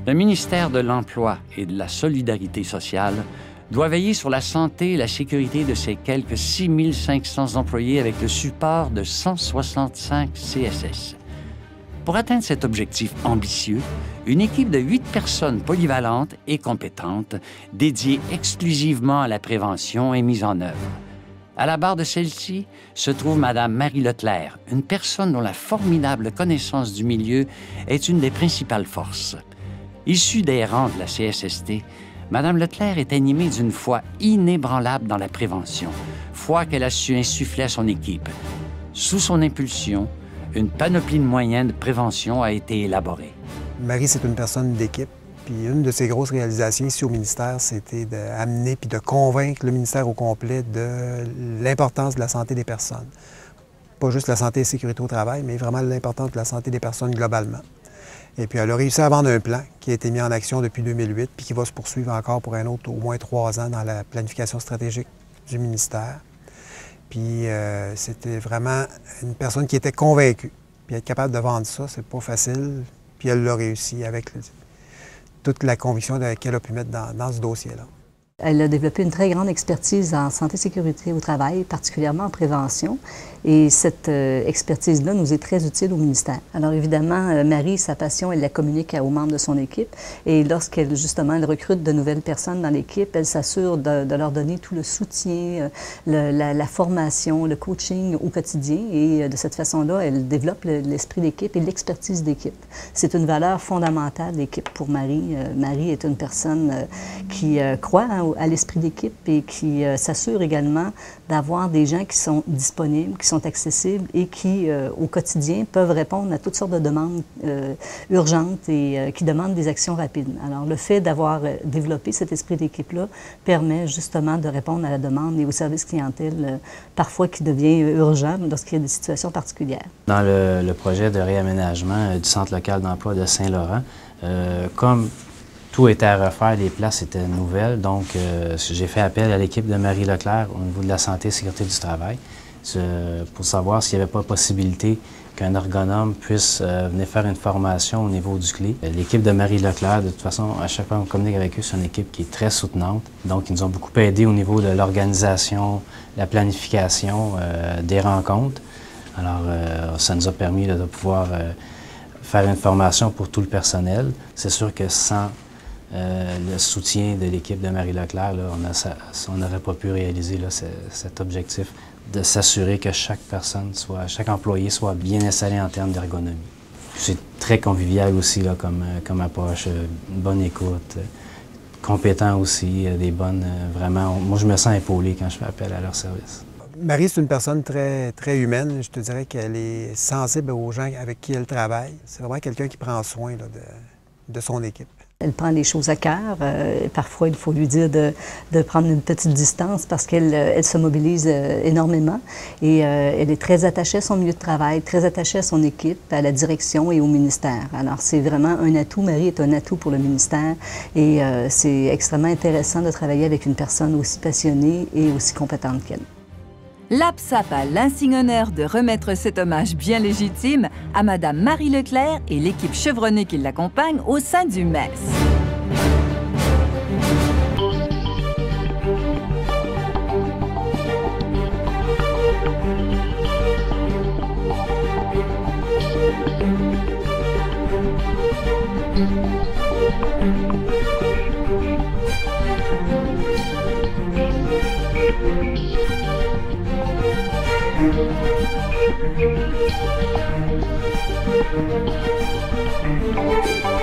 Le ministère de l'Emploi et de la Solidarité sociale doit veiller sur la santé et la sécurité de ses quelques 6 500 employés avec le support de 165 CSS. Pour atteindre cet objectif ambitieux, une équipe de 8 personnes polyvalentes et compétentes, dédiées exclusivement à la prévention, est mise en œuvre. À la barre de celle-ci se trouve Mme Marie Leclerc, une personne dont la formidable connaissance du milieu est une des principales forces. Issue des rangs de la CSST, Mme Leclerc est animée d'une foi inébranlable dans la prévention, foi qu'elle a su insuffler à son équipe. Sous son impulsion, une panoplie de moyens de prévention a été élaborée. Marie, c'est une personne d'équipe. Puis une de ses grosses réalisations ici au ministère, c'était d'amener puis de convaincre le ministère au complet de l'importance de la santé des personnes. Pas juste la santé et la sécurité au travail, mais vraiment l'importance de la santé des personnes globalement. Et puis elle a réussi à vendre un plan qui a été mis en action depuis 2008 puis qui va se poursuivre encore pour un autre, au moins 3 ans dans la planification stratégique du ministère. Puis c'était vraiment une personne qui était convaincue. Puis être capable de vendre ça, c'est pas facile. Puis elle l'a réussi avec toute la conviction qu'elle a pu mettre dans ce dossier-là. Elle a développé une très grande expertise en santé et sécurité au travail, particulièrement en prévention. Et cette expertise-là nous est très utile au ministère. Alors évidemment, Marie, sa passion, elle la communique aux membres de son équipe. Et lorsqu'elle, justement, elle recrute de nouvelles personnes dans l'équipe, elle s'assure de leur donner tout le soutien, la formation, le coaching au quotidien. Et de cette façon-là, elle développe l'esprit d'équipe et l'expertise d'équipe. C'est une valeur fondamentale d'équipe pour Marie. Marie est une personne qui croit à l'esprit d'équipe et qui s'assure également d'avoir des gens qui sont disponibles, qui sont accessibles et qui, au quotidien, peuvent répondre à toutes sortes de demandes urgentes et qui demandent des actions rapides. Alors, le fait d'avoir développé cet esprit d'équipe-là permet justement de répondre à la demande et au service clientèle, parfois qui devient urgent lorsqu'il y a des situations particulières. Dans le projet de réaménagement du Centre local d'emploi de Saint-Laurent, comme tout était à refaire, les places étaient nouvelles, donc j'ai fait appel à l'équipe de Marie Leclerc au niveau de la santé et sécurité du travail pour savoir s'il n'y avait pas possibilité qu'un ergonome puisse venir faire une formation au niveau du CLE. L'équipe de Marie Leclerc, de toute façon, à chaque fois qu'on communique avec eux, c'est une équipe qui est très soutenante. Donc, ils nous ont beaucoup aidé au niveau de l'organisation, la planification des rencontres. Alors, ça nous a permis de pouvoir faire une formation pour tout le personnel. C'est sûr que sans le soutien de l'équipe de Marie Leclerc, là, on n'aurait pas pu réaliser là, cet objectif de s'assurer que chaque personne, chaque employé soit bien installé en termes d'ergonomie. C'est très convivial aussi là, comme approche, une bonne écoute, compétent aussi, des bonnes, vraiment, moi je me sens épaulé quand je fais appel à leur service. Marie, c'est une personne très, très humaine. Je te dirais qu'elle est sensible aux gens avec qui elle travaille. C'est vraiment quelqu'un qui prend soin là, de son équipe. Elle prend les choses à cœur. Parfois, il faut lui dire de prendre une petite distance parce qu'elle se mobilise énormément. Et elle est très attachée à son milieu de travail, très attachée à son équipe, à la direction et au ministère. Alors, c'est vraiment un atout. Marie est un atout pour le ministère. Et c'est extrêmement intéressant de travailler avec une personne aussi passionnée et aussi compétente qu'elle. L'APSAP a l'insigne honneur de remettre cet hommage bien légitime à Mme Marie Leclerc et l'équipe chevronnée qui l'accompagne au sein du MES. Thank you.